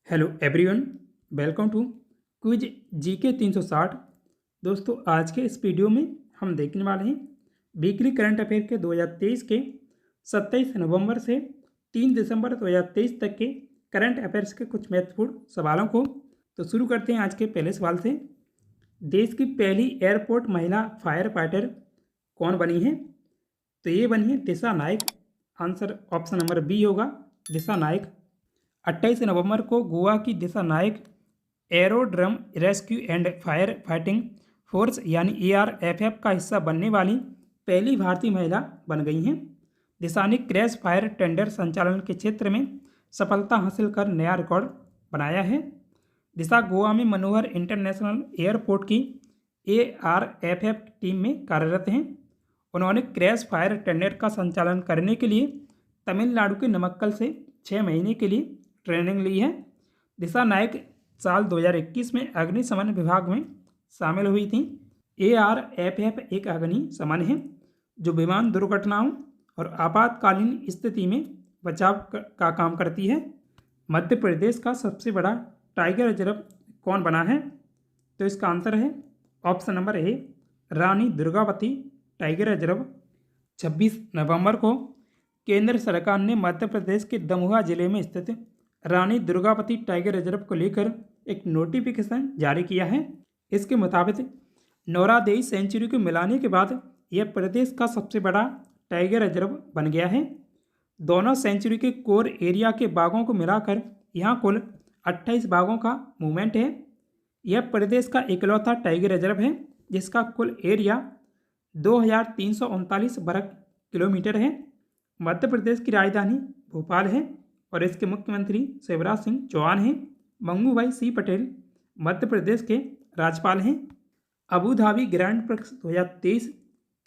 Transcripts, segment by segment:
Hello everyone, welcome to quiz GK 360। दोस्तों, आज के इस वीडियो में हम देखने वाले हैं वीकली करंट अफेयर के 2023 के 27 नवंबर से 3 दिसंबर 2023 तक के करंट अफेयर्स के कुछ महत्वपूर्ण सवालों को। तो शुरू करते हैं आज के पहले सवाल से। देश की पहली एयरपोर्ट महिला फायर फाइटर कौन बनी है? तो ये बनी है Disha Nayak. Answer option number B होगा, दिशा नायक। 28 नवंबर को गोवा की Disha Nayak aerodrome rescue and fire fighting force यानी ARFF का हिस्सा बनने वाली पहली भारतीय महिला बन गई हैं। दिशा ने क्रैश फायर टेंडर संचालन के क्षेत्र में सफलता हासिल कर नया रिकॉर्ड बनाया है। दिशा गोवा में मनोहर इंटरनेशनल एयरपोर्ट की ARFF टीम में कार्यरत हैं। उन्होंने क्रैश फायर टेंडर का संचालन करने के लिए तमिलनाडु के नमक्कल से 6 महीने के लिए ट्रेनिंग ली है। दिशा नायक साल 2021 में अग्निशमन विभाग में शामिल हुई थी। ARFF एक अग्निशमन है जो विमान दुर्घटनाओं और आपातकालीन स्थिति में बचाव का काम करती है। मध्य प्रदेश का सबसे बड़ा टाइगर रिजर्व कौन बना है? तो इसका आंसर है option number A, Rani Durgavati tiger reserve. 26 नवंबर को केंद्र सरकार ने मध्य प्रदेश के दमोह जिले में स्थित रानी दुर्गावती टाइगर रिजर्व को लेकर एक नोटिफिकेशन जारी किया है। इसके मुताबिक नौरादेई सेंचुरी को मिलाने के बाद यह प्रदेश का सबसे बड़ा टाइगर रिजर्व बन गया है। दोनों सेंचुरी के कोर एरिया के बाघों को मिलाकर यहाँ कुल 28 बाघों का मूवमेंट है। यह प्रदेश का इकलौता टाइगर रिजर्व है जिसका कुल एरिया 2339 वर्ग किलोमीटर है। मध्य प्रदेश की राजधानी भोपाल है और इसके मुख्यमंत्री शिवराज सिंह चौहान हैं। मंगूभाई सी पटेल मध्य प्रदेश के राज्यपाल हैं। अबू धाबी ग्रैंड प्रिक्स 2023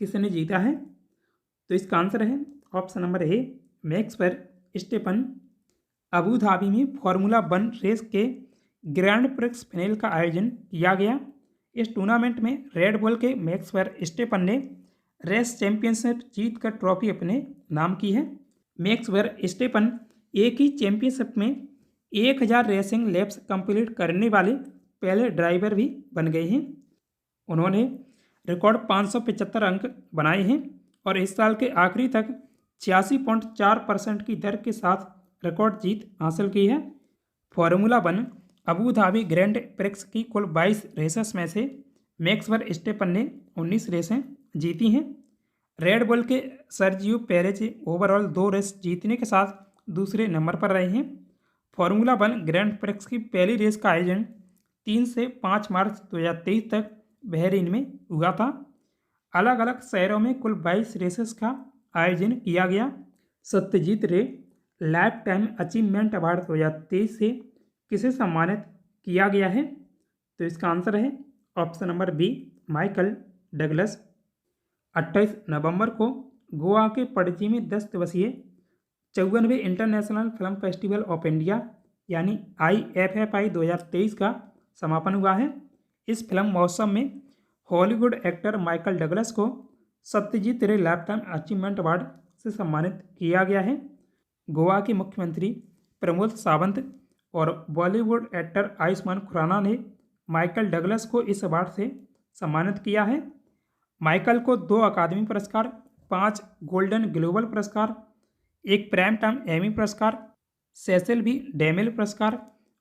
किसने जीता है? तो इसका आंसर है option number A, max Verstappen. Abu Dhabi में फार्मूला 1 रेस के ग्रैंड प्रिक्स फाइनल का आयोजन किया गया। इस टूर्नामेंट में रेड बुल के मैक्स वर्स्टेपन ने रेस चैंपियनशिप जीतकर ट्रॉफी अपने नाम की है। मैक्स वर्स्टेपन एक ही चैंपियनशिप में 1000 रेसिंग लैप्स कंप्लीट करने वाले पहले ड्राइवर भी बन गए हैं। उन्होंने रिकॉर्ड 575 अंक बनाए हैं और इस साल के आखिरी तक 86.4% की दर के साथ रिकॉर्ड जीत हासिल की है। Formula 1 Abu Dhabi grand prix की कुल 22 रेसेस में से मैक्स वर्स्टेपन ने 19 रेसें जीती हैं। रेड बुल के सर्जियो पेरेज ओवरऑल 2 रेस जीतने के साथ दूसरे नंबर पर रहे हैं। फार्मूला 1 ग्रैंड प्रिक्स की पहली रेस का आयोजन 3 से 5 मार्च 2023 तक बहरीन में हुआ था। अलग अलग शहरों में कुल 22 रेसेस का आयोजन किया गया। सत्यजीत रे लाइफ टाइम अचीवमेंट अवार्ड 2023 से किसे सम्मानित किया गया है? तो इसका आंसर है option number B, Michael Douglas. 28 नवंबर को गोवा के पणजी में 10 दिवसीय 54वें international film festival of India यानी IFFI 2023 का समापन हुआ है। इस फिल्म महोत्सव में हॉलीवुड एक्टर माइकल डगलस को सत्यजीत रे लाइफ टाइम अचीवमेंट अवार्ड से सम्मानित किया गया है। गोवा के मुख्यमंत्री प्रमोद सावंत और बॉलीवुड एक्टर आयुष्मान खुराना ने माइकल डगलस को इस अवार्ड से सम्मानित किया है। माइकल को 2 अकादमी पुरस्कार, 5 गोल्डन ग्लोबल पुरस्कार, 1 प्राइम टाइम एमी पुरस्कार, सेसिल बी डेमिल पुरस्कार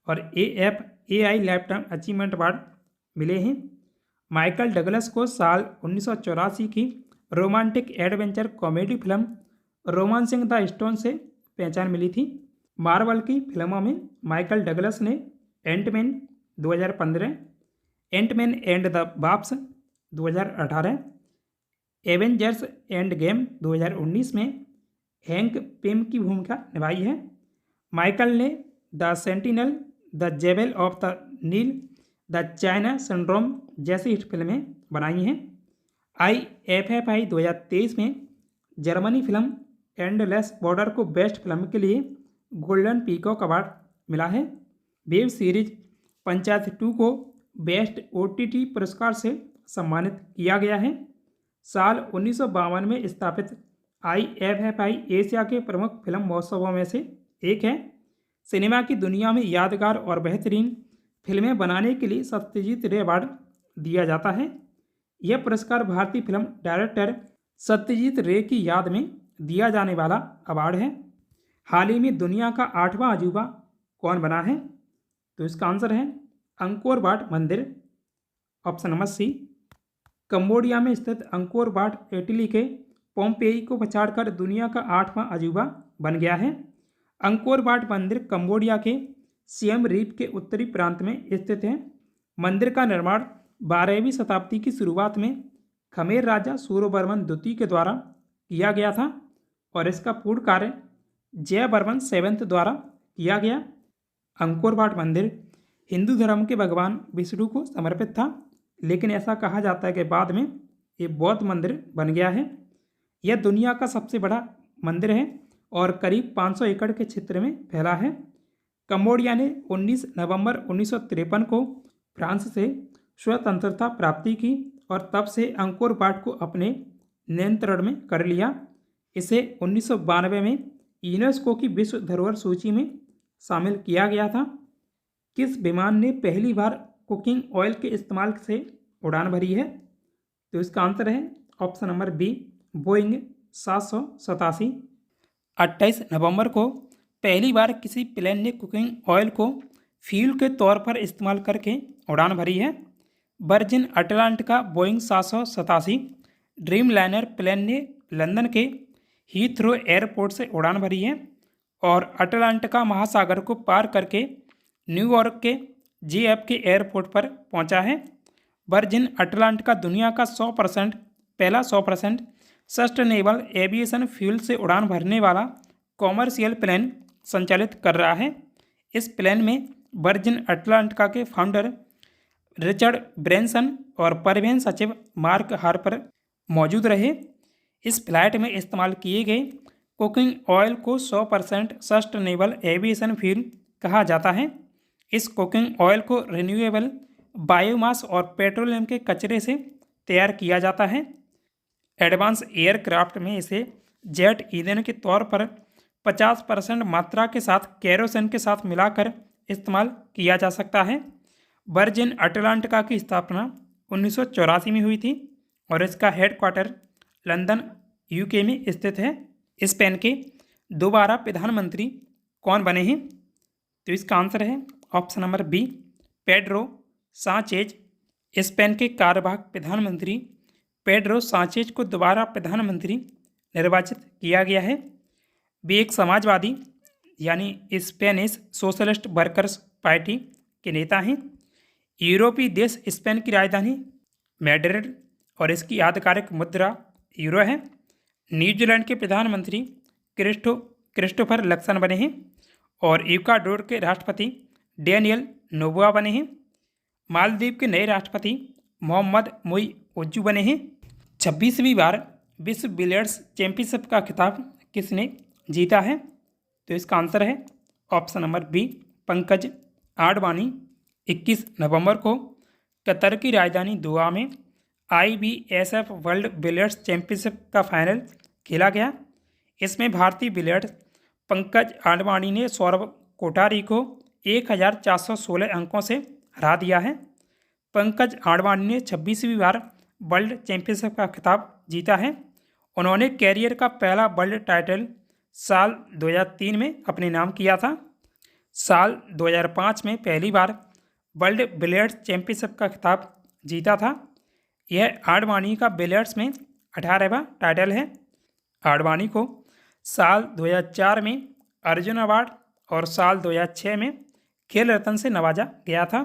और AFAI lifetime achievement award मिले हैं। माइकल डगलस को साल 1984 की romantic adventure comedy film Romancing the Stone से पहचान मिली थी। मार्वल की फिल्मों में माइकल डगलस ने Antman 2015, Antman and the Wasp 2018, Avengers Endgame 2019 में हैंक पिम की भूमिका निभाई है। माइकल ने the Sentinel, the Jewel of the Nile, the China Syndrome जैसी हिट फिल्में बनाई हैं। IFFI 2023 में जर्मनी फिल्म एंडलेस बॉर्डर को बेस्ट फिल्म के लिए गोल्डन पीकॉक अवार्ड मिला है। वेब सीरीज पंचायत 2 को बेस्ट OTT पुरस्कार से सम्मानित किया गया है। साल 1952 में स्थापित IFFI एशिया के प्रमुख फिल्म महोत्सवों में से एक है। सिनेमा की दुनिया में यादगार और बेहतरीन फिल्में बनाने के लिए सत्यजीत रे अवार्ड दिया जाता है। यह पुरस्कार भारतीय फिल्म डायरेक्टर सत्यजीत रे की याद में दिया जाने वाला अवार्ड है। हाल ही में दुनिया का 8वां अजूबा कौन बना है? तो इसका आंसर है अंकोर वाट मंदिर, ऑप्शन नंबर सी। कंबोडिया में स्थित अंकोर वाट इटली के पोम्पेई को पछाड़कर दुनिया का 8वां अजूबा बन गया है। अंकोर वाट मंदिर कंबोडिया के सियम रीप के उत्तरी प्रांत में स्थित है। मंदिर का निर्माण 12वीं शताब्दी की शुरुआत में खमेर राजा सूर्यवर्मन द्वितीय के द्वारा किया गया था और इसका पूर्ण कार्य जयवर्मन 7 द्वारा किया गया। अंकोर वाट मंदिर हिंदू धर्म के भगवान विष्णु को समर्पित था, लेकिन ऐसा कहा जाता है कि बाद में ये बौद्ध मंदिर बन गया है। यह दुनिया का सबसे बड़ा मंदिर है और करीब 500 एकड़ के क्षेत्र में फैला है। कंबोडिया ने 19 नवंबर 1953 को फ्रांस से स्वतंत्रता प्राप्ति की और तब से अंकोर वाट को अपने नियंत्रण में कर लिया। इसे 1992 में यूनेस्को की विश्व धरोहर सूची में शामिल किया गया था। किस विमान ने पहली बार कुकिंग ऑयल के इस्तेमाल से उड़ान भरी है? तो इसका आंसर है ऑप्शन नंबर बी, बोइंग 787। 28 नवंबर को पहली बार किसी प्लेन ने कुकिंग ऑयल को फ्यूल के तौर पर इस्तेमाल करके उड़ान भरी है। Virgin Atlantic Boeing 787 Dreamliner plane ने लंदन के हीथ्रो एयरपोर्ट से उड़ान भरी है और अटलांटिका महासागर को पार करके न्यूयॉर्क के JFK एयरपोर्ट पर पहुंचा है। वर्जिन अटलांटिका दुनिया का 100% पहला 100% सस्टेनेबल एविएशन फ्यूल से उड़ान भरने वाला कॉमर्शियल प्लेन संचालित कर रहा है। इस प्लेन में वर्जिन अटलांटिका के फाउंडर रिचर्ड ब्रेंसन और परिवहन सचिव मार्क हार्पर मौजूद रहे। इस फ्लाइट में इस्तेमाल किए गए कुकिंग ऑयल को 100% सस्टेनेबल एविएशन फ्यूल कहा जाता है। इस कुकिंग ऑयल को रिन्यूएबल बायोमास और पेट्रोलियम के कचरे से तैयार किया जाता है। एडवांस एयरक्राफ्ट में इसे जेट ईंधन के तौर पर 50% मात्रा के साथ केरोसिन के साथ मिलाकर इस्तेमाल किया जा सकता है। वर्जिन अटलांटिका की स्थापना 1984 में हुई थी और इसका हेडक्वार्टर लंदन UK में स्थित है। स्पेन के दोबारा प्रधानमंत्री कौन बने हैं? तो इसका आंसर है option number B, Pedro Sanchez. Spain के कार्यवाहक प्रधानमंत्री पेड्रो सांचेज को दोबारा प्रधानमंत्री निर्वाचित किया गया है। वे एक समाजवादी यानी स्पेनिश सोशलिस्ट वर्कर्स पार्टी के नेता हैं। यूरोपीय देश स्पेन की राजधानी मैड्रिड और इसकी आधिकारिक मुद्रा यूरो है। न्यूजीलैंड के प्रधानमंत्री क्रिस्टोफर लक्सन बने हैं और इक्वाडोर के राष्ट्रपति डेनियल नोबोआ बने हैं। मालदीव के नए राष्ट्रपति मोहम्मद मुई उज्जू बने हैं। 26वीं बार विश्व बिलियर्ड्स चैंपियनशिप का खिताब किसने जीता है? तो इसका आंसर है option number B, Pankaj Advani. 21 नवंबर को कतर की राजधानी दोहा में IBSF वर्ल्ड बिलियर्ड्स चैंपियनशिप का फाइनल खेला गया। इसमें भारतीय बिलियर्ड्स पंकज आडवाणी ने सौरभ कोठारी को 1416 अंकों से हरा दिया है। पंकज आडवाणी ने 26वीं बार वर्ल्ड चैंपियनशिप का खिताब जीता है। उन्होंने कैरियर का पहला वर्ल्ड टाइटल साल 2003 में अपने नाम किया था। साल 2005 में पहली बार वर्ल्ड बिलियर्ड्स चैंपियनशिप का खिताब जीता था। यह आडवाणी का बिलियर्ड्स में 18वां टाइटल है। आडवाणी को साल 2004 में अर्जुन अवार्ड और साल 2006 में खेल रत्न से नवाजा गया था।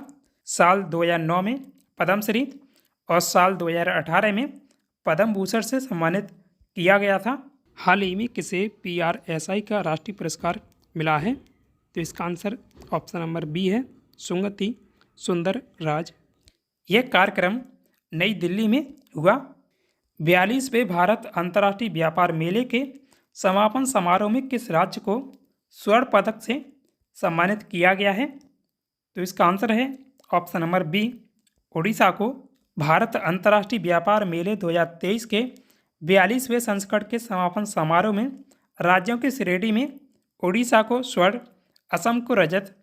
साल 2009 में पद्मश्री और साल 2018 में पद्म भूषण से सम्मानित किया गया था। हाल ही में किसे PRSI का राष्ट्रीय पुरस्कार मिला है? तो इसका आंसर ऑप्शन नंबर बी है, सुगति सुंदर राज। यह कार्यक्रम नई दिल्ली में हुआ। 42वें भारत अंतर्राष्ट्रीय व्यापार मेले के समापन समारोह में किस राज्य को स्वर्ण पदक से सम्मानित किया गया है? तो इसका आंसर है ऑप्शन नंबर बी, उड़ीसा को। भारत अंतर्राष्ट्रीय व्यापार मेले 2023 के 42वें संस्करण के समापन समारोह में राज्यों की श्रेणी में उड़ीसा को स्वर्ण, असम को रजत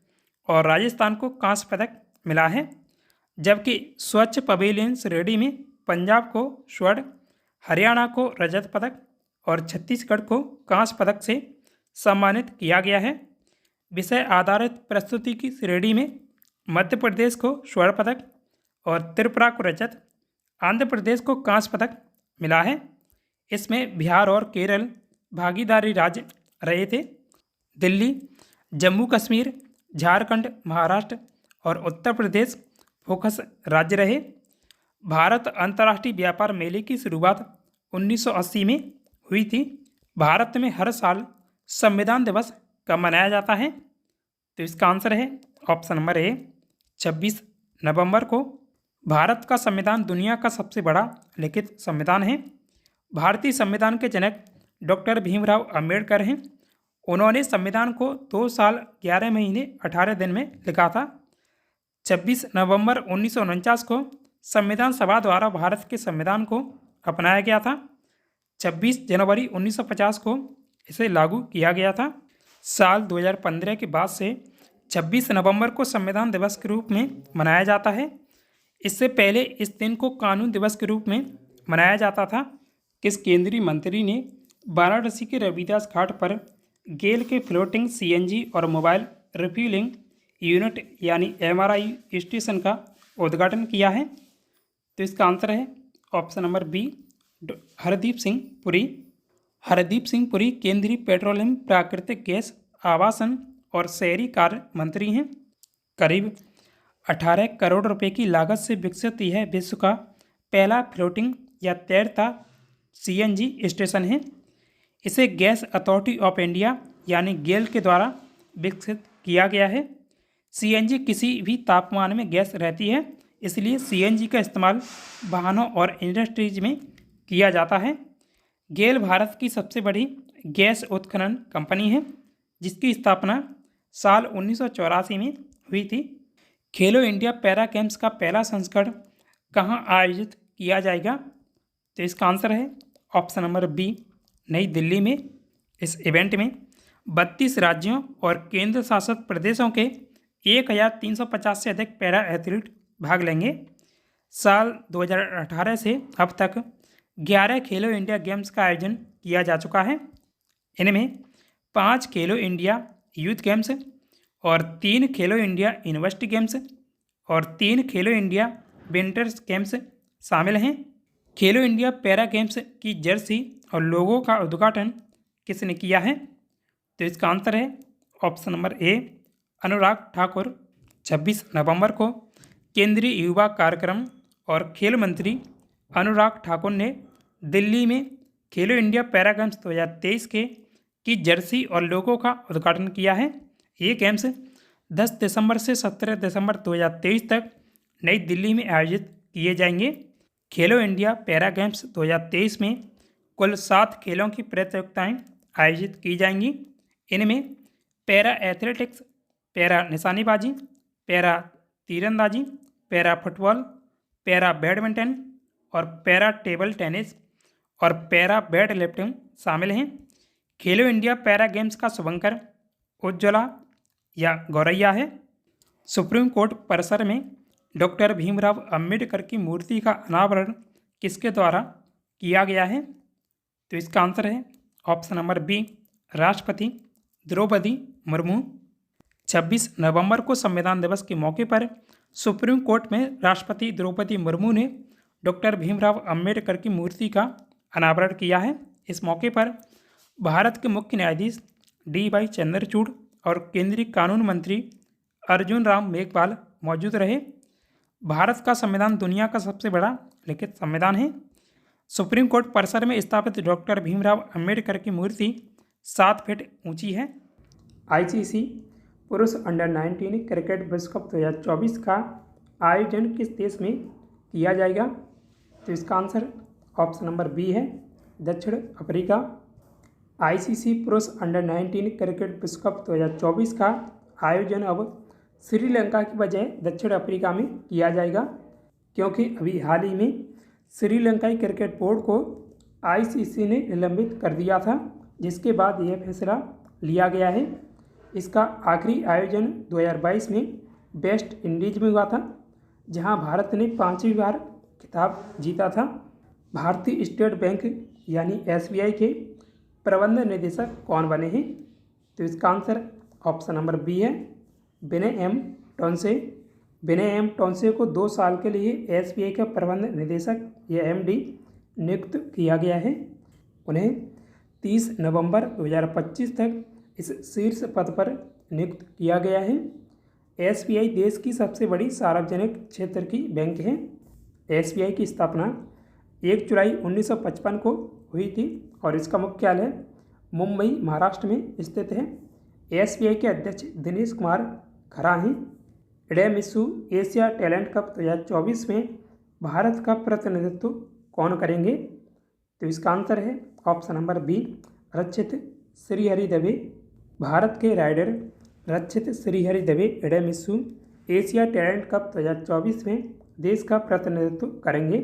और राजस्थान को कांस्य पदक मिला है। जबकि स्वच्छ पवेलियन श्रेणी में पंजाब को स्वर्ण, हरियाणा को रजत पदक और छत्तीसगढ़ को कांस्य पदक से सम्मानित किया गया है। विषय आधारित प्रस्तुति की श्रेणी में मध्य प्रदेश को स्वर्ण पदक और त्रिपुरा को रजत, आंध्र प्रदेश को कांस्य पदक मिला है। इसमें बिहार और केरल भागीदारी राज्य रहे थे। दिल्ली, जम्मू कश्मीर, झारखंड, महाराष्ट्र और उत्तर प्रदेश फोकस राज्य रहे। भारत अंतर्राष्ट्रीय व्यापार मेले की शुरुआत 1980 में हुई थी। भारत में हर साल संविधान दिवस कब मनाया जाता है? तो इसका आंसर है ऑप्शन नंबर ए 26 नवंबर को। भारत का संविधान दुनिया का सबसे बड़ा लिखित संविधान है। भारतीय संविधान के जनक डॉक्टर भीमराव अंबेडकर हैं। उन्होंने संविधान को 2 साल 11 महीने 18 दिन में लिखा था। 26 नवंबर 1949 को संविधान सभा द्वारा भारत के संविधान को अपनाया गया था। 26 जनवरी 1950 को इसे लागू किया गया था। साल 2015 के बाद से 26 नवंबर को संविधान दिवस के रूप में मनाया जाता है। इससे पहले इस दिन को कानून दिवस के रूप में मनाया जाता था। किस केंद्रीय मंत्री ने वाराणसी के रविदास घाट पर गेल के फ्लोटिंग सीएनजी और मोबाइल रिफ्यूलिंग यूनिट यानी एमआरआई स्टेशन का उद्घाटन किया है? तो इसका आंसर है option number B Hardeep Singh Puri. Hardeep Singh Puri केंद्रीय पेट्रोलियम, प्राकृतिक गैस, आवासन और शहरी कार्य मंत्री हैं। करीब 18 करोड़ रुपए की लागत से विकसित यह विश्व का पहला फ्लोटिंग या तैरता सीएनजी स्टेशन है। इसे गैस अथॉरिटी ऑफ इंडिया यानी गेल के द्वारा विकसित किया गया है। सीएनजी किसी भी तापमान में गैस रहती है, इसलिए सीएनजी का इस्तेमाल वाहनों और इंडस्ट्रीज में किया जाता है। गेल भारत की सबसे बड़ी गैस उत्खनन कंपनी है, जिसकी स्थापना साल 1984 में हुई थी। खेलो इंडिया पैरा गेम्स का पहला संस्करण कहाँ आयोजित किया जाएगा? तो इसका आंसर है ऑप्शन नंबर बी नई दिल्ली में। इस इवेंट में 32 राज्यों और केंद्र शासित प्रदेशों के 1350 से अधिक पैरा एथलीट भाग लेंगे। साल 2018 से अब तक 11 खेलो इंडिया गेम्स का आयोजन किया जा चुका है। इनमें 5 खेलो इंडिया यूथ गेम्स और 3 खेलो इंडिया यूनिवर्सिटी गेम्स और 3 खेलो इंडिया विंटर्स गेम्स शामिल हैं। खेलो इंडिया पैरा गेम्स की जर्सी और लोगों का उद्घाटन किसने किया है? तो इसका आंसर है option number A Anurag Thakur. 26 नवंबर को केंद्रीय युवा कार्यक्रम और खेल मंत्री अनुराग ठाकुर ने दिल्ली में खेलो इंडिया पैरा गेम्स 2023 की जर्सी और लोगों का उद्घाटन किया है। ये गेम्स 10 दिसंबर से 17 दिसंबर 2023 तक नई दिल्ली में आयोजित किए जाएंगे। खेलो इंडिया पैरा गेम्स 2023 में कुल 7 खेलों की प्रतियोगिताएं आयोजित की जाएंगी। इनमें पैरा एथलेटिक्स, पैरा निशानेबाजी, पैरा तीरंदाजी, पैरा फुटबॉल, पैरा बैडमिंटन और पैरा टेबल टेनिस और पैरा वेट लिफ्टिंग शामिल हैं। खेलो इंडिया पैरा गेम्स का शुभंकर उज्ज्वला या गौरैया है। सुप्रीम कोर्ट परिसर में डॉक्टर भीमराव अंबेडकर की मूर्ति का अनावरण किसके द्वारा किया गया है? तो इसका आंसर है ऑप्शन नंबर बी राष्ट्रपति द्रौपदी मुर्मू। 26 नवंबर को संविधान दिवस के मौके पर सुप्रीम कोर्ट में राष्ट्रपति द्रौपदी मुर्मू ने डॉक्टर भीमराव अंबेडकर की मूर्ति का अनावरण किया है। इस मौके पर भारत के मुख्य न्यायाधीश डी.वाई. चंद्रचूड़ और केंद्रीय कानून मंत्री अर्जुन राम मेघवाल मौजूद रहे। भारत का संविधान दुनिया का सबसे बड़ा लिखित संविधान है। सुप्रीम कोर्ट परिसर में स्थापित डॉक्टर भीमराव अंबेडकर की मूर्ति 7 फीट ऊंची है। आईसीसी पुरुष अंडर 19 क्रिकेट विश्व कप 2024 का आयोजन किस देश में किया जाएगा? तो इसका आंसर ऑप्शन नंबर बी है दक्षिण अफ्रीका। आईसीसी पुरुष अंडर 19 क्रिकेट विश्व कप 2024 का आयोजन अब श्रीलंका की बजाय दक्षिण अफ्रीका में किया जाएगा, क्योंकि अभी हाल ही में श्रीलंकाई क्रिकेट बोर्ड को आईसीसी ने निलंबित कर दिया था, जिसके बाद यह फैसला लिया गया है। इसका आखिरी आयोजन 2022 में वेस्ट इंडीज में हुआ था, जहां भारत ने 5वीं बार खिताब जीता था। भारतीय स्टेट बैंक यानी SBI के प्रबंध निदेशक कौन बने हैं? तो इसका आंसर ऑप्शन नंबर बी है, विनय एम टोंसे। विनय एम टोंसे को 2 साल के लिए SBI का प्रबंध निदेशक या MD नियुक्त किया गया है। उन्हें 30 नवंबर 2025 तक इस शीर्ष पद पर नियुक्त किया गया है। SBI देश की सबसे बड़ी सार्वजनिक क्षेत्र की बैंक है। SBI की स्थापना 1 जुलाई 1955 को हुई थी और इसका मुख्यालय मुंबई, महाराष्ट्र में स्थित है। SBI के अध्यक्ष दिनेश कुमार खरा हैं। इडेमिसु एशिया टैलेंट कप 2024 में भारत का प्रतिनिधित्व कौन करेंगे? तो इसका आंसर है option number B, Rakshit Shrihari Dave. Bharat के rider Rakshit Shrihari Dave Idemitsu Asia talent cup 2024 में देश का प्रतिनिधित्व करेंगे।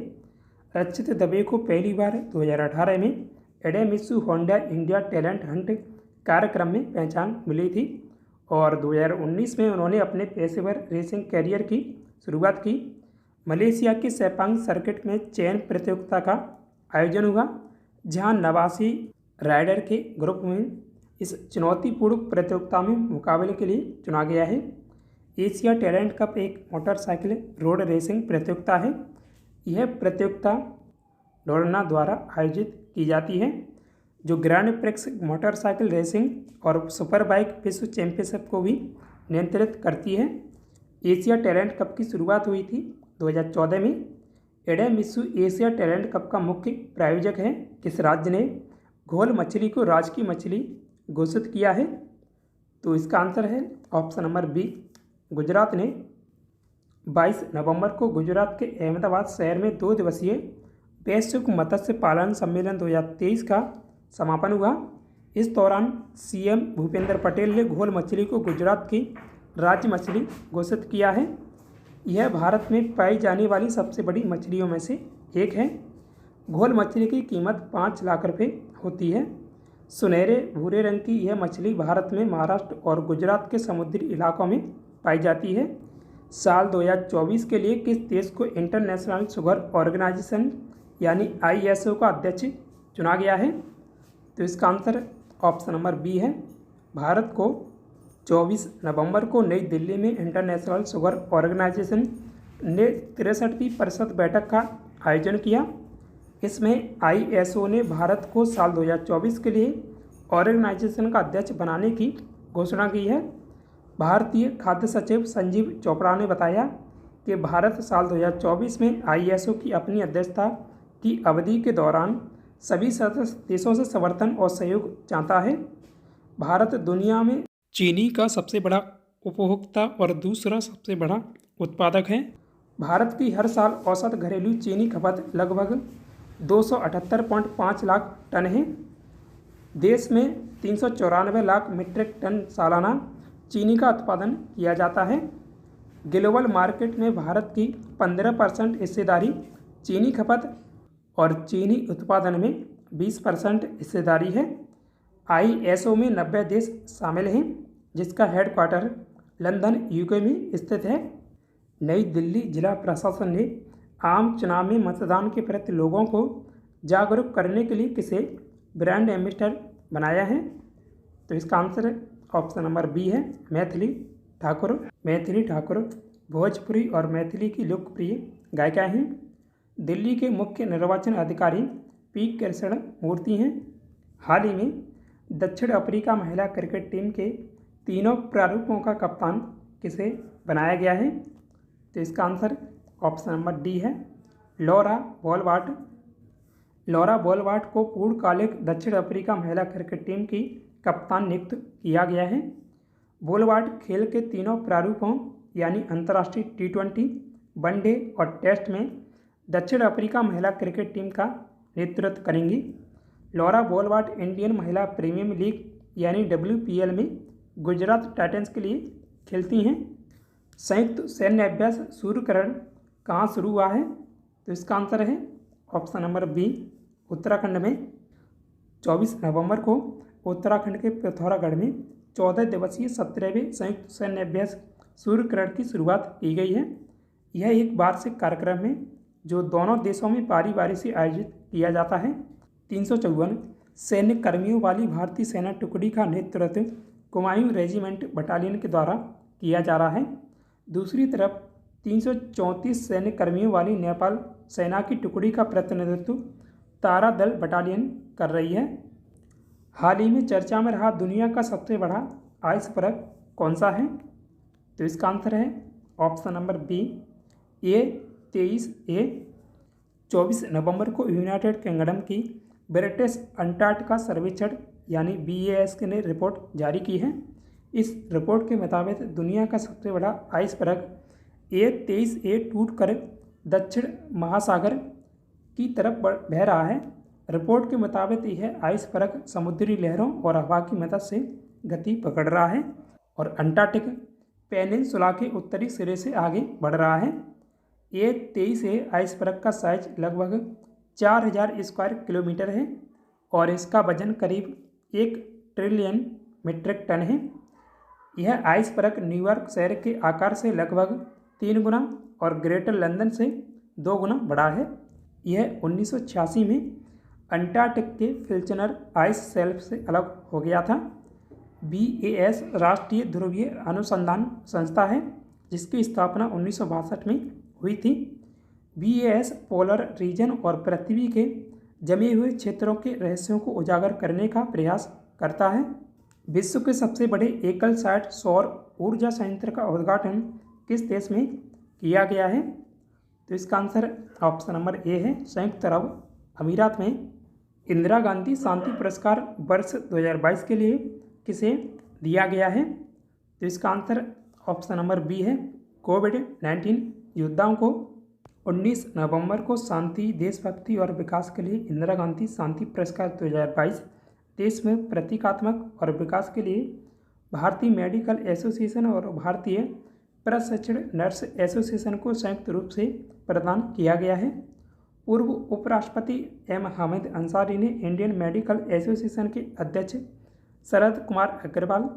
रक्षित दवे को पहली बार 2018 में इडेमिसु होंडा इंडिया टैलेंट हंट कार्यक्रम में पहचान मिली थी और 2019 में उन्होंने अपने पेशेवर रेसिंग कैरियर की शुरुआत की। मलेशिया के सेपांग सर्किट में चयन प्रतियोगिता का आयोजन हुआ, जहां 89 राइडर के ग्रुप में इस चुनौतीपूर्ण प्रतियोगिता में मुकाबले के लिए चुना गया है। एशिया टैलेंट कप एक मोटरसाइकिल रोड रेसिंग प्रतियोगिता है। यह प्रतियोगिता डोरना द्वारा आयोजित की जाती है, जो ग्रैंड प्रिक्स मोटरसाइकिल रेसिंग और सुपर बाइक विश्व चैंपियनशिप को भी नियंत्रित करती है। एशिया टैलेंट कप की शुरुआत हुई थी 2014 में। इडेमिसु एशिया टैलेंट कप का मुख्य प्रायोजक है। किस राज्य ने घोल मछली को राजकीय मछली घोषित किया है? तो इसका आंसर है ऑप्शन नंबर बी, गुजरात ने। 22 नवंबर को गुजरात के अहमदाबाद शहर में 2 दिवसीय वैश्विक मत्स्य पालन सम्मेलन 2023 का समापन हुआ। इस दौरान CM भूपेंद्र पटेल ने घोल मछली को गुजरात की राज्य मछली घोषित किया है। यह भारत में पाई जाने वाली सबसे बड़ी मछलियों में से एक है। घोल मछली की कीमत 5 लाख रुपये होती है। सुनहरे भूरे रंग की यह मछली भारत में महाराष्ट्र और गुजरात के समुद्री इलाकों में पाई जाती है। साल 2024 के लिए किस देश को इंटरनेशनल शुगर ऑर्गेनाइजेशन यानी ISO का अध्यक्ष चुना गया है? तो इसका आंसर ऑप्शन नंबर बी है, भारत को। 24 नवंबर को नई दिल्ली में इंटरनेशनल शुगर ऑर्गेनाइजेशन ने 63वीं परिषद बैठक का आयोजन किया। इसमें ISO ने भारत को साल 2024 के लिए ऑर्गेनाइजेशन का अध्यक्ष बनाने की घोषणा की है। भारतीय खाद्य सचिव संजीव चोपड़ा ने बताया कि भारत साल 2024 में ISO की अपनी अध्यक्षता की अवधि के दौरान सभी सदस्य देशों से समर्थन और सहयोग चाहता है। भारत दुनिया में चीनी का सबसे बड़ा उपभोक्ता और दूसरा सबसे बड़ा उत्पादक है। भारत की हर साल औसत घरेलू चीनी खपत लगभग 278.5 लाख टन है। देश में 394 लाख मीट्रिक टन सालाना चीनी का उत्पादन किया जाता है। ग्लोबल मार्केट में भारत की 15% हिस्सेदारी चीनी खपत और चीनी उत्पादन में 20% हिस्सेदारी है। ISO में 90 देश शामिल हैं, जिसका हेडक्वार्टर लंदन UK में स्थित है। नई दिल्ली जिला प्रशासन ने आम चुनाव में मतदान के प्रति लोगों को जागरूक करने के लिए किसे ब्रांड एम्बेसडर बनाया है? तो इसका आंसर ऑप्शन नंबर बी है, मैथिली ठाकुर। मैथिली ठाकुर भोजपुरी और मैथिली की लोकप्रिय गायिका हैं। दिल्ली के मुख्य निर्वाचन अधिकारी P कृष्ण मूर्ति हैं। हाल ही में दक्षिण अफ्रीका महिला क्रिकेट टीम के तीनों प्रारूपों का कप्तान किसे बनाया गया है? तो इसका आंसर ऑप्शन नंबर डी है, लॉरा बॉलवाट। लॉरा बॉलवाट को पूर्णकालिक दक्षिण अफ्रीका महिला क्रिकेट टीम की कप्तान नियुक्त किया गया है। बॉलवाट खेल के तीनों प्रारूपों यानी अंतर्राष्ट्रीय T20, वनडे और टेस्ट में दक्षिण अफ्रीका महिला क्रिकेट टीम का नेतृत्व करेंगी। लॉरा बॉलवाट इंडियन महिला प्रीमियर लीग यानी WPL में गुजरात टाइटंस के लिए खेलती हैं। संयुक्त सैन्य अभ्यास सूर्यकरण कहाँ शुरू हुआ है? तो इसका आंसर है ऑप्शन नंबर बी, उत्तराखंड में। 24 नवंबर को उत्तराखंड के पिथौरागढ़ में 14 दिवसीय 17वें संयुक्त सैन्य अभ्यास सूर्यकिरण की शुरुआत की गई है। यह एक वार्षिक कार्यक्रम है जो दोनों देशों में बारी बारी से आयोजित किया जाता है। 354 सैन्य कर्मियों वाली भारतीय सेना टुकड़ी का नेतृत्व कुमायूं रेजिमेंट बटालियन के द्वारा किया जा रहा है। दूसरी तरफ 334 सैन्य कर्मियों वाली नेपाल सेना की टुकड़ी का प्रतिनिधित्व तारा दल बटालियन कर रही है। हाल ही में चर्चा में रहा दुनिया का सबसे बड़ा आइसबर्ग कौन सा है? तो इसका आंसर है ऑप्शन नंबर बी A23A। 24 नवंबर को यूनाइटेड किंगडम की ब्रिटिश अंटार्कटिका सर्वेक्षण यानी BAS ने रिपोर्ट जारी की है। इस रिपोर्ट के मुताबिक दुनिया का सबसे बड़ा आइसबर्ग A23A टूटकर दक्षिण महासागर की तरफ बह रहा है। रिपोर्ट के मुताबिक यह आइसबर्ग समुद्री लहरों और हवा की मदद से गति पकड़ रहा है और अंटार्कटिक पेनिनसुला के उत्तरी सिरे से आगे बढ़ रहा है। A23A आइसबर्ग का साइज लगभग 4000 स्क्वायर किलोमीटर है और इसका वजन करीब 1 ट्रिलियन मीट्रिक टन है। यह आइसबर्ग न्यूयॉर्क शहर के आकार से लगभग 3 गुना और ग्रेटर लंदन से 2 गुना बड़ा है। यह 1986 में अंटार्कटिक के फिल्चनर आइस शेल्फ से अलग हो गया था। BAS राष्ट्रीय ध्रुवीय अनुसंधान संस्था है जिसकी स्थापना 1962 में हुई थी। BAS पोलर रीजन और पृथ्वी के जमे हुए क्षेत्रों के रहस्यों को उजागर करने का प्रयास करता है। विश्व के सबसे बड़े एकल साइट सौर ऊर्जा संयंत्र का उद्घाटन किस देश में किया गया है? तो इसका आंसर ऑप्शन नंबर A है, संयुक्त अरब अमीरात में। इंदिरा गांधी शांति पुरस्कार वर्ष 2022 के लिए किसे दिया गया है? तो इसका आंसर ऑप्शन नंबर B है, कोविड-19 योद्धाओं को। 19 नवंबर को शांति, देशभक्ति और विकास के लिए इंदिरा गांधी शांति पुरस्कार 2022 देश में प्रतीकात्मक और विकास के लिए भारतीय मेडिकल एसोसिएशन और भारतीय प्रशिक्षण नर्स एसोसिएशन को संयुक्त रूप से प्रदान किया गया है। पूर्व उपराष्ट्रपति M हामिद अंसारी ने इंडियन मेडिकल एसोसिएशन के अध्यक्ष शरद कुमार अग्रवाल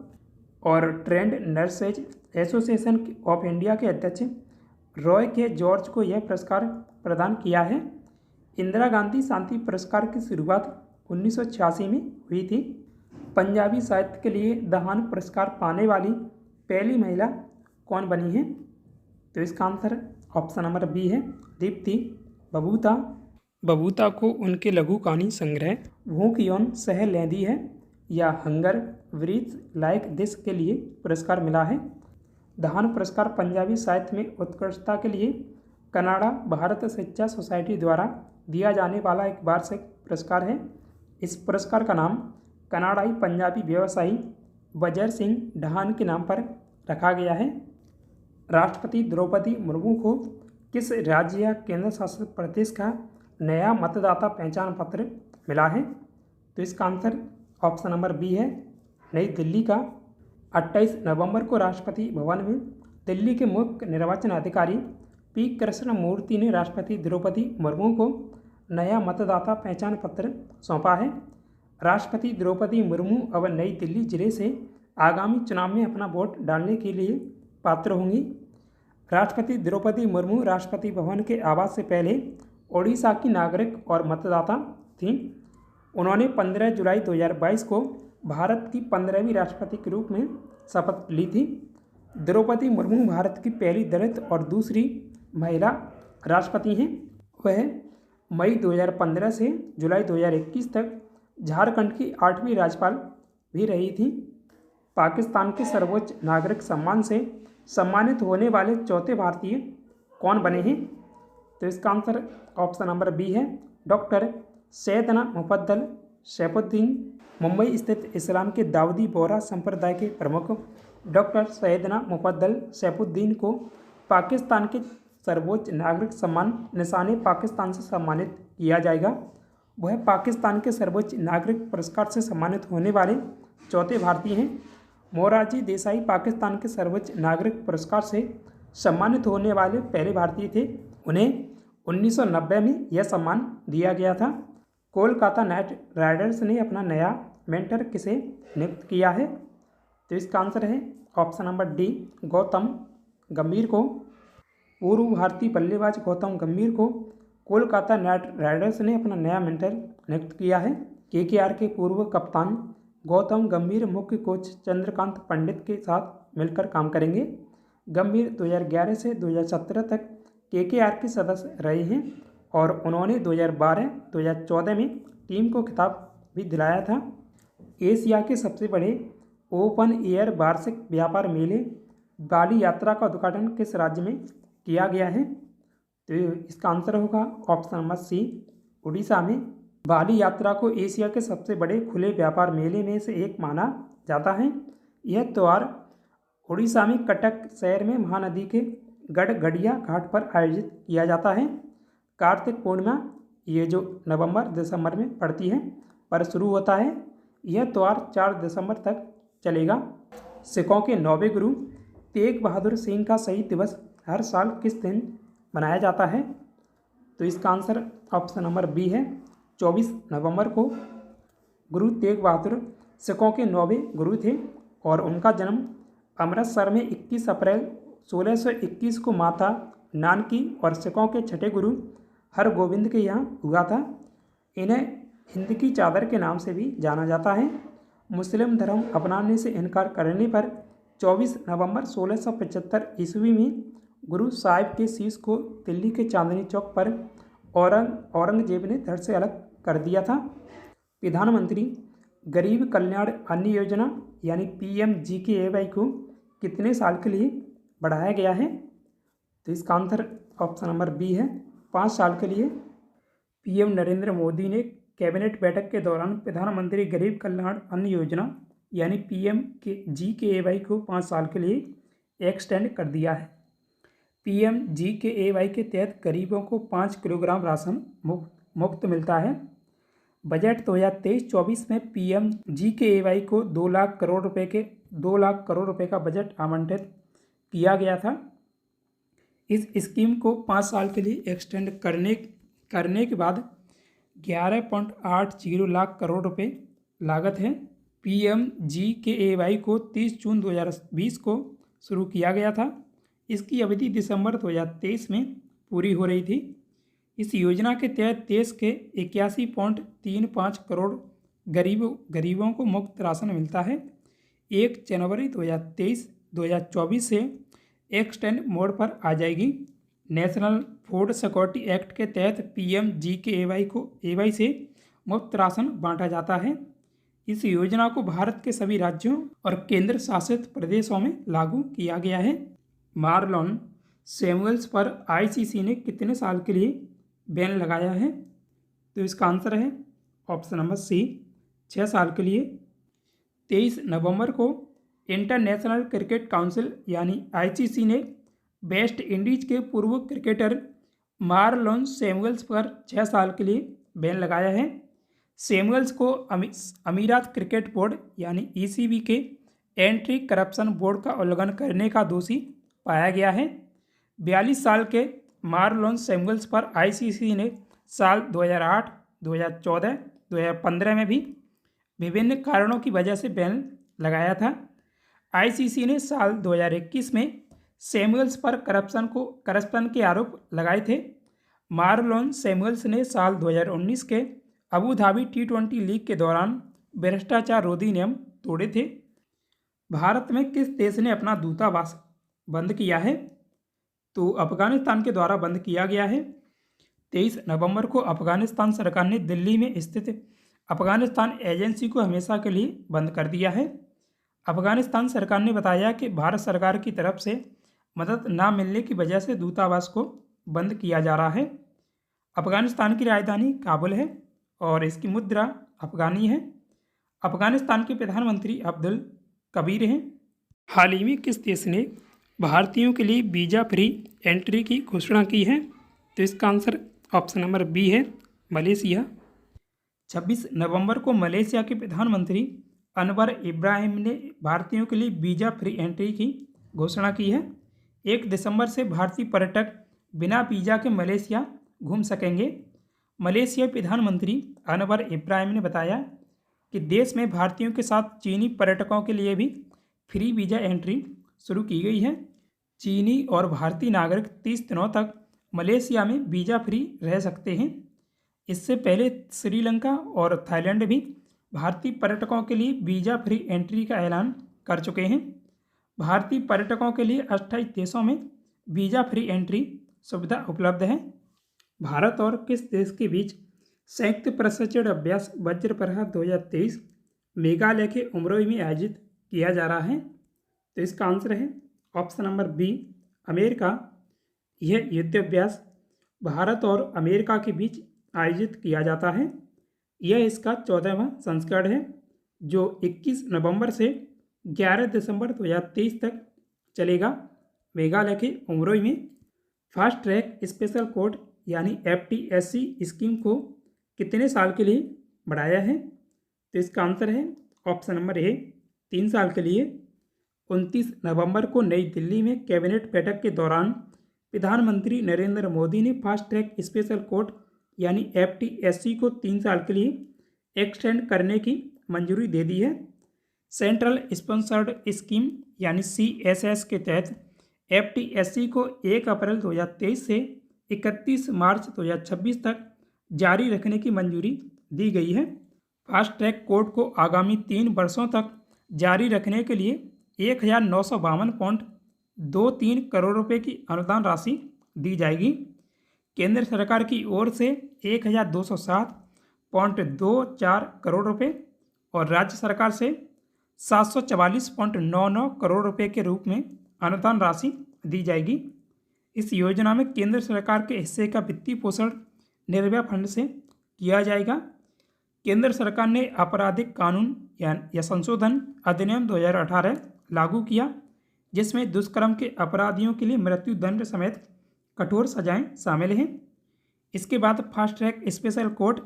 और trend nurses association of India के अध्यक्ष रॉय के जॉर्ज को यह पुरस्कार प्रदान किया है। इंदिरा गांधी शांति पुरस्कार की शुरुआत 1986 में हुई थी। पंजाबी साहित्य के लिए दहान पुरस्कार पाने वाली पहली महिला कौन बनी है? तो इसका आंसर ऑप्शन नंबर B है, दीप्ति बबूता। बबूता को उनके लघु कहानी संग्रह भूख यौन सह लेंदी है या हंगर ब्रीथ्स लाइक दिस के लिए पुरस्कार मिला है। दहान पुरस्कार पंजाबी साहित्य में उत्कृष्टता के लिए कनाडा भारत शिक्षा सोसाइटी द्वारा दिया जाने वाला एक वार्षिक पुरस्कार है। इस पुरस्कार का नाम कनाडाई पंजाबी व्यवसायी वजर सिंह दहान के नाम पर रखा गया है। राष्ट्रपति द्रौपदी मुर्मू को किस राज्य या केंद्र शासित प्रदेश का नया मतदाता पहचान पत्र मिला है? तो इसका आंसर ऑप्शन नंबर B है, नई दिल्ली का। 28 नवंबर को राष्ट्रपति भवन में दिल्ली के मुख्य निर्वाचन अधिकारी P कृष्णमूर्ति ने राष्ट्रपति द्रौपदी मुर्मू को नया मतदाता पहचान पत्र सौंपा है। राष्ट्रपति द्रौपदी मुर्मू अब नई दिल्ली जिले से आगामी चुनाव में अपना वोट डालने के लिए पात्र होंगी। राष्ट्रपति द्रौपदी मुर्मू राष्ट्रपति भवन के आवास से पहले ओडिशा की नागरिक और मतदाता थीं। उन्होंने 15 जुलाई 2022 को भारत की 15वीं राष्ट्रपति के रूप में शपथ ली थी। द्रौपदी मुर्मू भारत की पहली दलित और दूसरी महिला राष्ट्रपति हैं। वह मई 2015 से जुलाई 2021 तक झारखंड की 8वीं राज्यपाल भी रही थी। पाकिस्तान के सर्वोच्च नागरिक सम्मान से सम्मानित होने वाले चौथे भारतीय कौन बने हैं? तो इसका आंसर ऑप्शन नंबर B है, डॉक्टर सैयदना मुफद्दल सैफुद्दीन। मुंबई स्थित इस्लाम के दाऊदी बोहरा संप्रदाय के प्रमुख डॉक्टर सैयदना मुफद्दल सैफुद्दीन को पाकिस्तान के सर्वोच्च नागरिक सम्मान निशान पाकिस्तान से सम्मानित किया जाएगा। वह पाकिस्तान के सर्वोच्च नागरिक पुरस्कार से सम्मानित होने वाले चौथे भारतीय हैं। मोरारजी देसाई पाकिस्तान के सर्वोच्च नागरिक पुरस्कार से सम्मानित होने वाले पहले भारतीय थे। उन्हें 1990 में यह सम्मान दिया गया था। कोलकाता नाइट राइडर्स ने अपना नया मेंटर किसे नियुक्त किया है? तो इसका आंसर है ऑप्शन नंबर डी, गौतम गंभीर को। पूर्व भारतीय बल्लेबाज गौतम गंभीर को कोलकाता नाइट राइडर्स ने अपना नया मेंटर नियुक्त किया है। केकेआर के पूर्व कप्तान गौतम गंभीर मुख्य कोच चंद्रकांत पंडित के साथ मिलकर काम करेंगे। गंभीर 2011 से 2017 तक केकेआर के सदस्य रहे हैं और उन्होंने 2012-2014 में टीम को खिताब भी दिलाया था। एशिया के सबसे बड़े ओपन एयर वार्षिक व्यापार मेले बाली यात्रा का उद्घाटन किस राज्य में किया गया है? तो इसका आंसर होगा ऑप्शन नंबर सी, उड़ीसा में। बाली यात्रा को एशिया के सबसे बड़े खुले व्यापार मेले में से एक माना जाता है। यह त्यौहार उड़ीसा में कटक शहर में महानदी के गड़गड़िया घाट पर आयोजित किया जाता है। कार्तिक पूर्णिमा ये जो नवंबर दिसंबर में पड़ती है पर शुरू होता है। यह त्यौहार 4 दिसंबर तक चलेगा। सिखों के 9वें गुरु तेग बहादुर सिंह का शहीद दिवस हर साल किस दिन मनाया जाता है? तो इसका आंसर ऑप्शन नंबर बी है, 24 नवंबर को। गुरु तेग बहादुर सिखों के 9वें गुरु थे और उनका जन्म अमृतसर में 21 अप्रैल 1621 को माता नानकी और सिखों के छठे गुरु हरगोबिंद के यहाँ हुआ था। इन्हें हिंद की चादर के नाम से भी जाना जाता है। मुस्लिम धर्म अपनाने से इनकार करने पर 24 नवंबर 1675 ईस्वी में गुरु साहिब के शीश को दिल्ली के चांदनी चौक पर औरंगजेब ने धड़ से अलग कर दिया था। प्रधानमंत्री गरीब कल्याण अन्न योजना यानी PMGKY को कितने साल के लिए बढ़ाया गया है? तो इसका आंसर ऑप्शन नंबर बी है, 5 साल के लिए। PM नरेंद्र मोदी ने कैबिनेट बैठक के दौरान प्रधानमंत्री गरीब कल्याण अन्न योजना यानी PMGKY को 5 साल के लिए एक्सटेंड कर दिया है। PMGKY के तहत गरीबों को 5 किलोग्राम राशन मुफ्त मिलता है। बजट 2023-24 में PMGKY को 2 लाख करोड़ रुपए का बजट आवंटित किया गया था। इस स्कीम को 5 साल के लिए एक्सटेंड करने के बाद 11.80 लाख करोड़ रुपए लागत है। PMGKY को 30 जून 2020 को शुरू किया गया था। इसकी अवधि दिसंबर 2023 में पूरी हो रही थी। इस योजना के तहत देश के 81.35 करोड़ गरीबों को मुफ्त राशन मिलता है। 1 जनवरी 2024 से एक्सटेंड मोड पर आ जाएगी। नेशनल फूड सिक्योरिटी एक्ट के तहत PMGKY से मुफ्त राशन बांटा जाता है। इस योजना को भारत के सभी राज्यों और केंद्र शासित प्रदेशों में लागू किया गया है। मार्लोन सैमुअल्स पर ICC ने कितने साल के लिए बैन लगाया है? तो इसका आंसर है ऑप्शन नंबर सी, 6 साल के लिए। 23 नवंबर को इंटरनेशनल क्रिकेट काउंसिल यानी ICC ने वेस्ट इंडीज के पूर्व क्रिकेटर मार्लोन सैमुअल्स पर 6 साल के लिए बैन लगाया है। सैमुअल्स को अमीरात क्रिकेट बोर्ड यानी ECB के एंटी करप्शन बोर्ड का उल्लंघन करने का दोषी पाया गया है। 42 साल के मार्लोन सैमुअल्स पर ICC ने साल 2008, 2014, 2015 में भी विभिन्न कारणों की वजह से बैन लगाया था। ICC ने साल 2021 में सैमुअल्स पर करप्शन के आरोप लगाए थे। मार्लोन सैमुअल्स ने साल 2019 के अबू धाबी T20 लीग के दौरान भ्रष्टाचार रोधी नियम तोड़े थे। भारत में किस देश ने अपना दूतावास बंद किया है? तो अफगानिस्तान के द्वारा बंद किया गया है। 23 नवंबर को अफगानिस्तान सरकार ने दिल्ली में स्थित अफगानिस्तान एजेंसी को हमेशा के लिए बंद कर दिया है। अफगानिस्तान सरकार ने बताया कि भारत सरकार की तरफ से मदद न मिलने की वजह से दूतावास को बंद किया जा रहा है। अफगानिस्तान की राजधानी काबुल है और इसकी मुद्रा अफगानी है। अफगानिस्तान के प्रधानमंत्री अब्दुल कबीर हैं। हाल ही में किस देश ने भारतीयों के लिए वीज़ा फ्री एंट्री की घोषणा की है? तो इसका आंसर ऑप्शन नंबर बी है, मलेशिया। 26 नवंबर को मलेशिया के प्रधानमंत्री अनवर इब्राहिम ने भारतीयों के लिए वीज़ा फ्री एंट्री की घोषणा की है। 1 दिसंबर से भारतीय पर्यटक बिना वीज़ा के मलेशिया घूम सकेंगे। मलेशियाई प्रधानमंत्री अनवर इब्राहिम ने बताया कि देश में भारतीयों के साथ चीनी पर्यटकों के लिए भी फ्री वीज़ा एंट्री शुरू की गई है। चीनी और भारतीय नागरिक 30 दिनों तक मलेशिया में वीज़ा फ्री रह सकते हैं। इससे पहले श्रीलंका और थाईलैंड भी भारतीय पर्यटकों के लिए वीज़ा फ्री एंट्री का ऐलान कर चुके हैं। भारतीय पर्यटकों के लिए 28 देशों में वीज़ा फ्री एंट्री सुविधा उपलब्ध है। भारत और किस देश के बीच संयुक्त प्रशिक्षण अभ्यास वज्र प्रहार 2023 मेघालय के उमरोई में आयोजित किया जा रहा है? तो इसका आंसर है ऑप्शन नंबर बी, अमेरिका। यह युद्धाभ्यास भारत और अमेरिका के बीच आयोजित किया जाता है। यह इसका 14वां संस्करण है जो 21 नवंबर से 11 दिसंबर 2023 तक चलेगा। मेघालय के उमरोई में फास्ट ट्रैक स्पेशल कोर्ट यानी FTSC स्कीम को कितने साल के लिए बढ़ाया है? तो इसका आंसर है ऑप्शन नंबर ए, 3 साल के लिए। 29 नवंबर को नई दिल्ली में कैबिनेट बैठक के दौरान प्रधानमंत्री नरेंद्र मोदी ने फास्ट ट्रैक स्पेशल कोर्ट यानी FTSC को 3 साल के लिए एक्सटेंड करने की मंजूरी दे दी है। सेंट्रल स्पॉन्सर्ड स्कीम यानी CSS के तहत FTSC को 1 अप्रैल 2023 से 31 मार्च 2026 तक जारी रखने की मंजूरी दी गई है। फास्ट ट्रैक कोर्ट को आगामी 3 वर्षों तक जारी रखने के लिए 1952.23 करोड़ रुपए की अनुदान राशि दी जाएगी। केंद्र सरकार की ओर से 1207.24 करोड़ रुपए और राज्य सरकार से 744.99 करोड़ रुपए के रूप में अनुदान राशि दी जाएगी। इस योजना में केंद्र सरकार के हिस्से का वित्तीय पोषण निर्भया फंड से किया जाएगा। केंद्र सरकार ने आपराधिक कानून या संशोधन अधिनियम 2018 लागू किया, जिसमें दुष्कर्म के अपराधियों के लिए मृत्युदंड समेत कठोर सजाएं शामिल हैं। इसके बाद फास्ट ट्रैक स्पेशल कोर्ट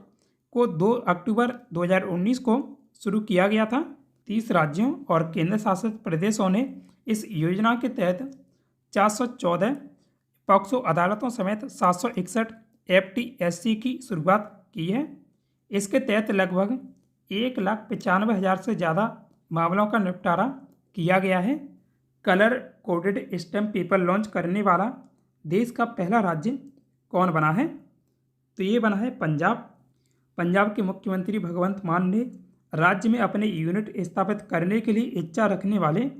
को 2 अक्टूबर 2019 को शुरू किया गया था। 30 राज्यों और केंद्र शासित प्रदेशों ने इस योजना के तहत 414 पॉक्सो अदालतों समेत 761 FTSC की शुरुआत की है। इसके तहत लगभग 1,95,000 से ज़्यादा मामलों का निपटारा किया गया है। Colour coded stamp paper launch करने वाला देश का पहला राज्य कौन बना है? तो ये बना है पंजाब। पंजाब के मुख्यमंत्री भगवंत मान ने राज्य में अपने यूनिट स्थापित करने के लिए इच्छा रखने वाले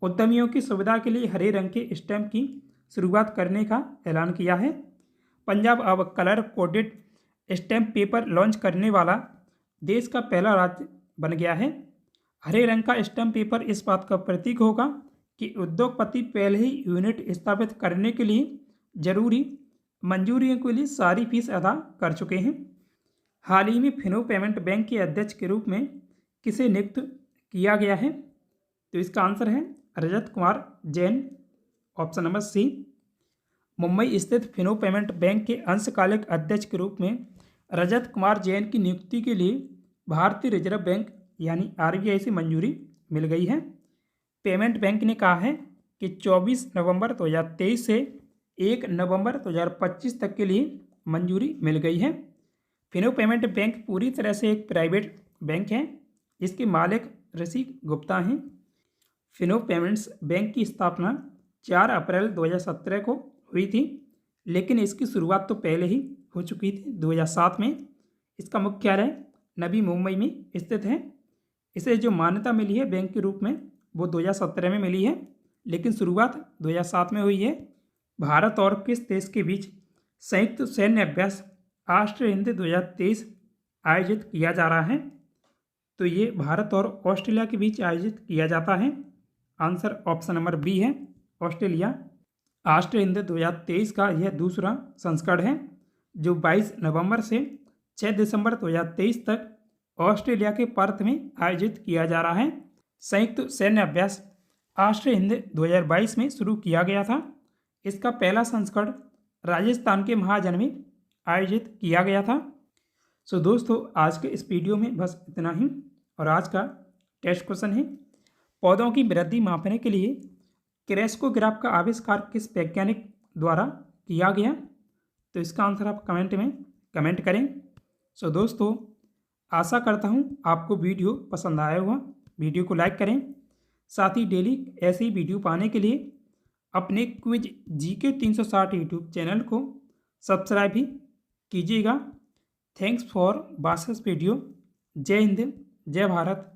उद्यमियों की सुविधा के लिए हरे रंग के स्टैम्प की शुरुआत करने का ऐलान किया है। पंजाब अब colour coded stamp paper launch करने वाला देश का पहला राज्य बन गया है। हरे रंग का स्टैम्प पेपर इस बात का प्रतीक होगा कि उद्योगपति पहले ही यूनिट स्थापित करने के लिए जरूरी मंजूरियों के लिए सारी फीस अदा कर चुके हैं। हाल ही में फिनो पेमेंट बैंक के अध्यक्ष के रूप में किसे नियुक्त किया गया है? तो इसका आंसर है Rajat Kumar Jain, option number C. Mumbai स्थित फिनो पेमेंट बैंक के अंशकालिक अध्यक्ष के रूप में रजत कुमार जैन की नियुक्ति के लिए भारतीय रिजर्व बैंक यानी RBI से मंजूरी मिल गई है। पेमेंट बैंक ने कहा है कि 24 नवंबर 2023 से 1 नवंबर 2025 तक के लिए मंजूरी मिल गई है। फिनो पेमेंट बैंक पूरी तरह से एक प्राइवेट बैंक है। इसके मालिक ऋषि गुप्ता हैं। फिनो पेमेंट्स बैंक की स्थापना 4 अप्रैल 2017 को हुई थी, लेकिन इसकी शुरुआत तो पहले ही हो चुकी थी 2007 में। इसका मुख्यालय नवी मुंबई में स्थित है। इसे जो मान्यता मिली है बैंक के रूप में वो 2017 में मिली है, लेकिन शुरुआत 2007 में हुई है। भारत और किस देश के बीच संयुक्त सैन्य अभ्यास राष्ट्र हिंद 2023 आयोजित किया जा रहा है? तो ये भारत और ऑस्ट्रेलिया के बीच आयोजित किया जाता है। आंसर ऑप्शन नंबर बी है, ऑस्ट्रेलिया। राष्ट्र हिंद 2023 का यह दूसरा संस्करण है जो 22 नवंबर से 6 दिसंबर 2023 तक ऑस्ट्रेलिया के पर्थ में आयोजित किया जा रहा है। संयुक्त सैन्य अभ्यास राष्ट्र हिंद 2022 में शुरू किया गया था। इसका पहला संस्करण राजस्थान के महाजन में आयोजित किया गया था। सो दोस्तों, आज के इस वीडियो में बस इतना ही। और आज का टेस्ट क्वेश्चन है, पौधों की वृद्धि मापने के लिए क्रेस्कोग्राफ का आविष्कार किस वैज्ञानिक द्वारा किया गया? तो इसका आंसर आप कमेंट में कमेंट करें। सो दोस्तों, आशा करता हूँ आपको वीडियो पसंद आया होगा। वीडियो को लाइक करें, साथ ही डेली ऐसी वीडियो पाने के लिए अपने क्विज GK 360 यूट्यूब चैनल को सब्सक्राइब भी कीजिएगा। Thanks for watching this video. जय हिंद, जय भारत।